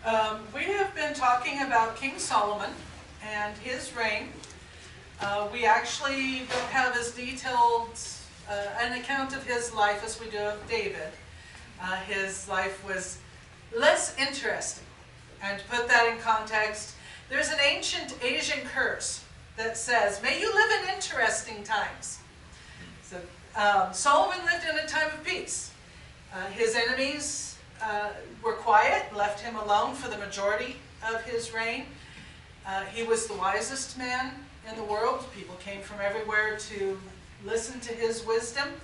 We have been talking about King Solomon and his reign. We actually don't have as detailed an account of his life as we do of David. His life was less interesting. And to put that in context, there's an ancient Asian curse that says, "May you live in interesting times." So Solomon lived in a time of peace. His enemies were quiet, left him alone for the majority of his reign. He was the wisest man in the world. People came from everywhere to listen to his wisdom.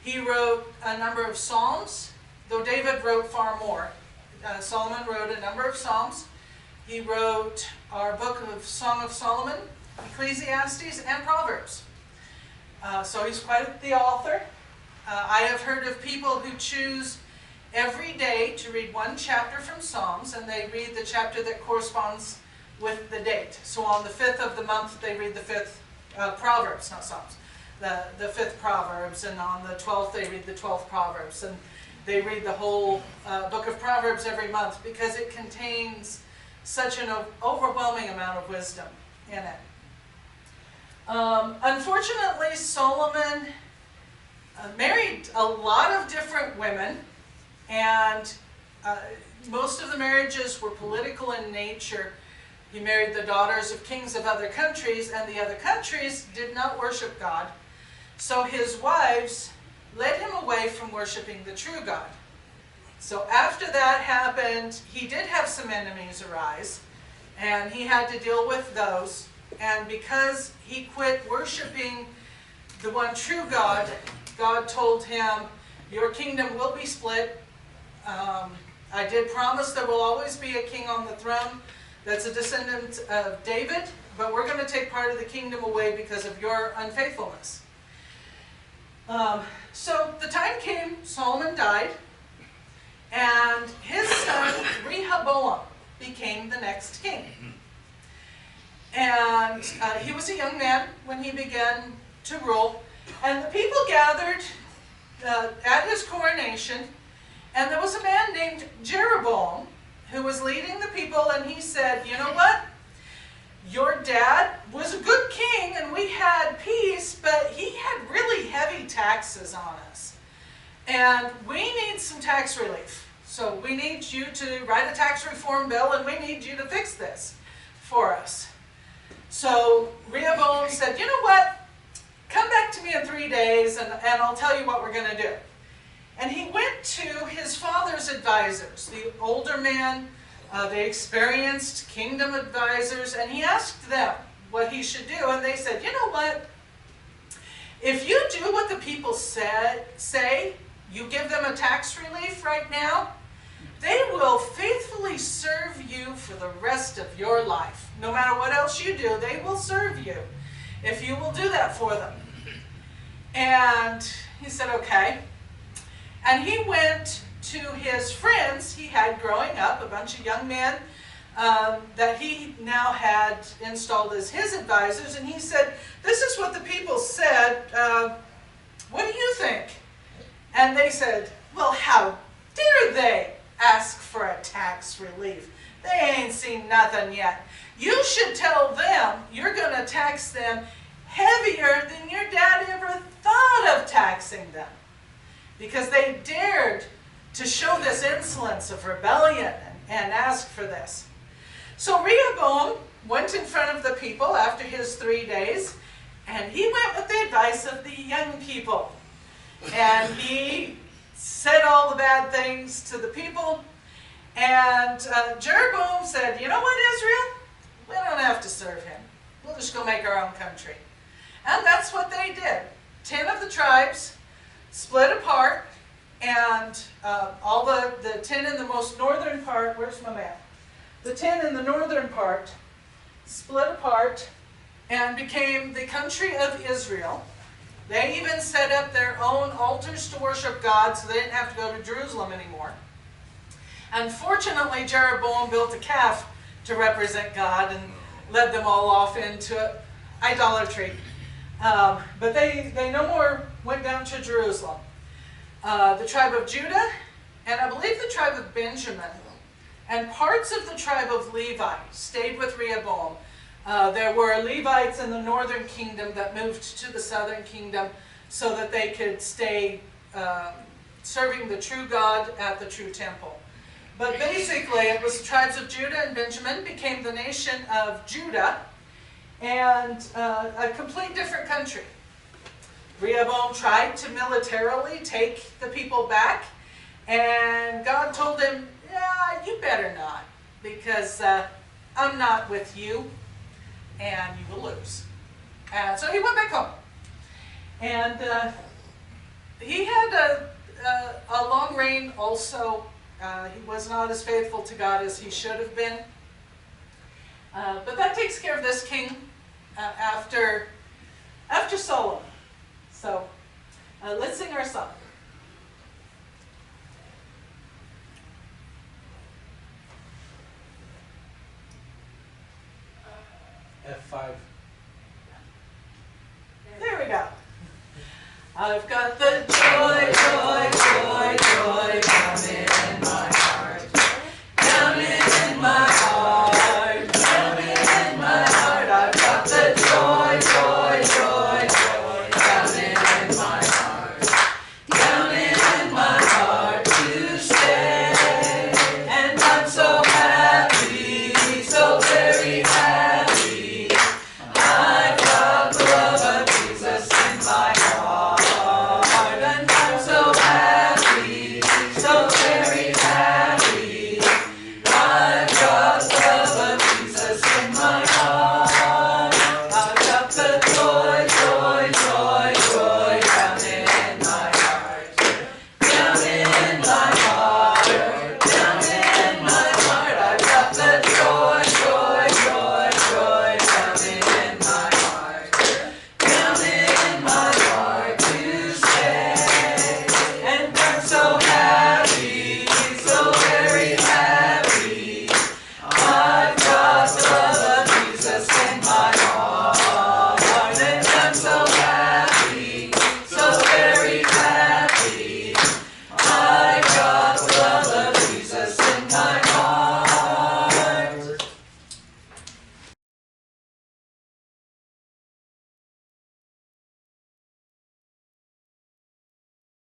He wrote a number of psalms, though David wrote far more. Solomon wrote a number of psalms. He wrote our book of Song of Solomon, Ecclesiastes, and Proverbs. So he's quite the author. I have heard of people who choose every day to read one chapter from Psalms, and they read the chapter that corresponds with the date. So on the 5th of the month, they read the 5th Proverbs, not Psalms, the 5th Proverbs, and on the 12th, they read the 12th Proverbs. And they read the whole book of Proverbs every month because it contains such an overwhelming amount of wisdom in it. Unfortunately, Solomon married a lot of different women, and most of the marriages were political in nature. He married the daughters of kings of other countries, and the other countries did not worship God. So his wives led him away from worshiping the true God. So after that happened, he did have some enemies arise, and he had to deal with those. And because he quit worshiping the one true God, God told him, "Your kingdom will be split. I did promise there will always be a king on the throne that's a descendant of David, but we're going to take part of the kingdom away because of your unfaithfulness." So the time came, Solomon died, and his son Rehoboam became the next king. And he was a young man when he began to rule, and the people gathered at his coronation, and there was a man named Jeroboam who was leading the people, and he said, "You know what? Your dad was a good king and we had peace, but he had really heavy taxes on us. And we need some tax relief. So we need you to write a tax reform bill, and we need you to fix this for us." So Rehoboam said, "You know what? Come back to me in 3 days and I'll tell you what we're going to do." And he went to his father's advisors, the older men, the experienced kingdom advisors, and he asked them what he should do. And they said, "You know what? If you do what the people say, you give them a tax relief right now, they will faithfully serve you for the rest of your life. No matter what else you do, they will serve you if you will do that for them." And he said, "Okay." And he went to his friends he had growing up, a bunch of young men that he now had installed as his advisors, and he said, "This is what the people said. What do you think?" And they said, "Well, how dare they ask for a tax relief? They ain't seen nothing yet. You should tell them you're going to tax them heavier than your dad ever thought of taxing them." Because they dared to show this insolence of rebellion and ask for this. So Rehoboam went in front of the people after his 3 days, and he went with the advice of the young people. And he said all the bad things to the people. And Jeroboam said, "You know what, Israel? We don't have to serve him. We'll just go make our own country." And that's what they did. 10 of the tribes split apart, and all the 10 in the most northern part, where's my map? The 10 in the northern part split apart and became the country of Israel. They even set up their own altars to worship God, so they didn't have to go to Jerusalem anymore. Unfortunately, Jeroboam built a calf to represent God and led them all off into idolatry. But they no more went down to Jerusalem. The tribe of Judah, and I believe the tribe of Benjamin, And parts of the tribe of Levi stayed with Rehoboam. There were Levites in the northern kingdom that moved to the southern kingdom so that they could stay serving the true God at the true temple. But basically, it was the tribes of Judah and Benjamin became the nation of Judah, and a complete different country. Rehoboam tried to militarily take the people back, and God told him, yeah, you better not, because I'm not with you, and you will lose. And so he went back home. And he had a long reign also. He was not as faithful to God as he should have been. But that takes care of this king after Solomon. So let's sing our song. F5. There we go. I've got the joy, joy, joy, joy,